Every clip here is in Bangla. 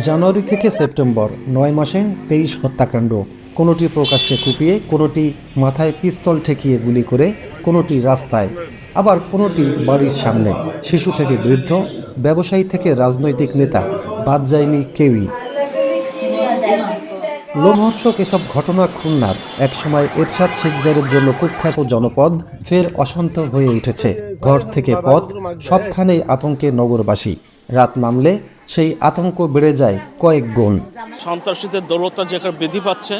জানুয়ারি থেকে সেপ্টেম্বর ৯ মাসে ২৩ হত্যাকাণ্ড, কোনোটি প্রকাশ্যে কুপিয়ে, কোনোটি মাথায় পিস্তল ঠেকিয়ে গুলি করে, কোনোটি রাস্তায়, আবার কোনোটি বাড়ির সামনে। শিশু থেকে বৃদ্ধ, ব্যবসায়ী থেকে রাজনৈতিক নেতা, বাদ যায়নি কেউই। লোমহর্ষক এসব ঘটনা খুলনার একসময় এরশাদ শিকদারের জন্য কুখ্যাত জনপদ ফের অশান্ত হয়ে উঠেছে। ঘর থেকে পথ, সবখানেই আতঙ্কে নগরবাসী। রাত নামলে সেই আতঙ্ক বেড়ে যায় কয়েক গুণ। সন্ত্রাসীদের দৌলতটা যেখানে বৃদ্ধি পাচ্ছে,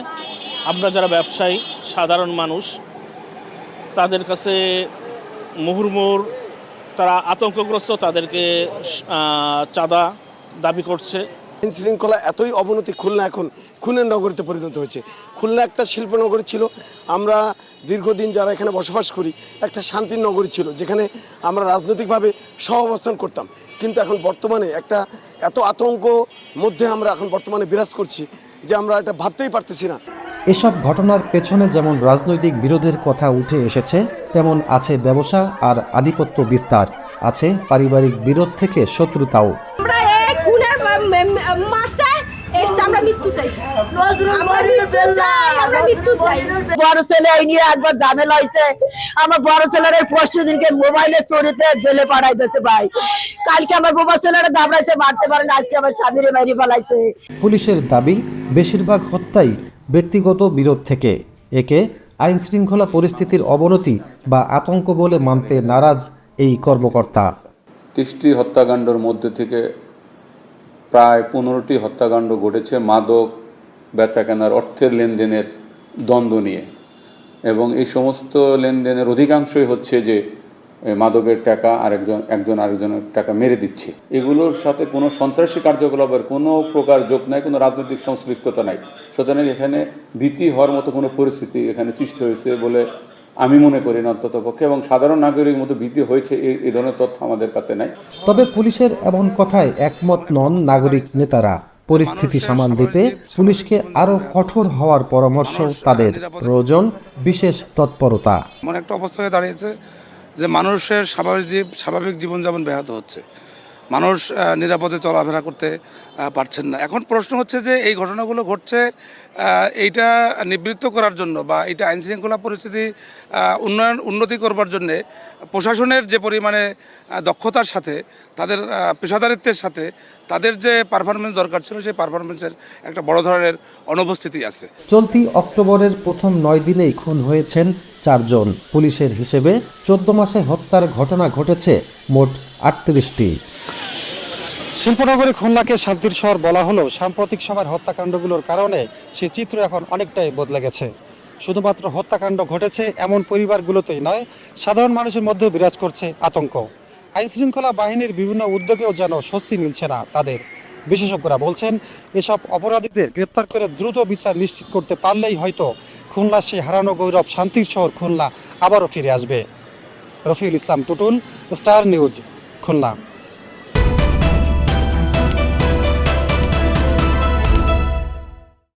আমরা যারা ব্যবসায়ী সাধারণ মানুষ তাদের কাছে মুহুর্মুহুর তারা আতঙ্কগ্রস্ত, তাদেরকে চাঁদা দাবি করছে। আইন শৃঙ্খলা এতই অবনতি, খুলনা এখন খুনের নগরীতে পরিণত হয়েছে। খুলনা একটা শিল্পনগরী ছিল, আমরা দীর্ঘদিন যারা এখানে বসবাস করি একটা শান্তির নগরী ছিল, যেখানে আমরা রাজনৈতিকভাবে সহাবস্থান করতাম। কিন্তু এখন বর্তমানে একটা এত আতঙ্ক মধ্যে আমরা এখন বর্তমানে বিরাজ করছি যে আমরা এটা ভাবতেই পারতেছি না। এসব ঘটনার পেছনে যেমন রাজনৈতিক বিরোধের কথা উঠে এসেছে, তেমন আছে ব্যবসা আর আধিপত্য বিস্তার, আছে পারিবারিক বিরোধ থেকে শত্রুতাও। বড় ছেলে এই নিয়ে একবার ঝামেলা হয়েছে, আমার বড় ছেলের পরশু দিনকে মোবাইলে চুরিতে জেলে পাঠাইতেছে ভাই। কালকে আমার বাবা ছেলেরা দাবড়াইছে, মারতে পারে না, আজকে আমার স্বামীরে মারি ফেলাইছে। পুলিশের দাবি, বেশিরভাগ হত্যাই ব্যক্তিগত বিরোধ থেকে। একে আইন শৃঙ্খলা পরিস্থিতির অবনতি বা আতঙ্ক বলে মানতে নারাজ এই কর্মকর্তা। ৩০টি হত্যাকাণ্ডের মধ্যে থেকে প্রায় ১৫টি হত্যাকাণ্ড ঘটেছে মাদক বেচাকেনার অর্থের লেনদেনের দ্বন্দ্ব নিয়ে, এবং এই সমস্ত লেনদেনের অধিকাংশই হচ্ছে যে মাদকের টাকা একজন আরেকজনের টাকা মেরে দিচ্ছে। এগুলোর সাথে কোনো সন্ত্রাসী কার্যকলাপের কোনো প্রকার যোগ নাই, কোনো রাজনৈতিক সংশ্লিষ্টতা নাই। সুতরাং এখানে ভীতি হওয়ার মতো কোনো পরিস্থিতি এখানে সৃষ্টি হয়েছে বলে আমি মনে করি না অন্ততপক্ষে, এবং সাধারণ নাগরিকের মতো ভীতি হয়েছে এই ধরনের তথ্য আমাদের কাছে নাই। তবে পুলিশের এমন কথায় একমত নন নাগরিক নেতারা। পরিস্থিতি সামাল দিতে পুলিশকে আরো কঠোর হওয়ার পরামর্শ তাদের। প্রয়োজন বিশেষ তৎপরতা। এমন একটা অবস্থা হয়ে দাঁড়িয়েছে যে মানুষের স্বাভাবিক জীবনযাপন ব্যাহত হচ্ছে, মানুষ নিরাপদে চলাফেরা করতে পারছেন না। এখন প্রশ্ন হচ্ছে যে এই ঘটনাগুলো ঘটছে, এইটা নিবৃত্ত করার জন্য বা এইটা আইন শৃঙ্খলা পরিস্থিতি উন্নতি করবার জন্যে প্রশাসনের যে পরিমাণে দক্ষতার সাথে, তাদের পেশাদারিত্বের সাথে তাদের যে পারফরমেন্স দরকার ছিল, সেই পারফরমেন্সের একটা বড় ধরনের অনুপস্থিতি আছে। চলতি অক্টোবরের প্রথম ৯ দিনেই খুন হয়েছেন ৪ জন। পুলিশের হিসেবে ১৪ মাসে হত্যার ঘটনা ঘটেছে মোট ৩৮টি। শিল্পনগরী খুলনাকে শান্তির শহর বলা হলেও সাম্প্রতিক সময়ের হত্যাকাণ্ডগুলোর কারণে সে চিত্র এখন অনেকটাই বদলে গেছে। শুধুমাত্র হত্যাকাণ্ড ঘটেছে এমন পরিবারগুলোতেই নয়, সাধারণ মানুষের মধ্যেও বিরাজ করছে আতঙ্ক। আইনশৃঙ্খলা বাহিনীর বিভিন্ন উদ্যোগেও যেন স্বস্তি মিলছে না তাদের। বিশেষজ্ঞরা বলছেন, এসব অপরাধীদের গ্রেপ্তার করে দ্রুত বিচার নিশ্চিত করতে পারলেই হয়তো খুলনার সেই হারানো গৌরব শান্তির শহর খুলনা আবারও ফিরে আসবে। Rafiul Islam Tutul, star news, Khulna.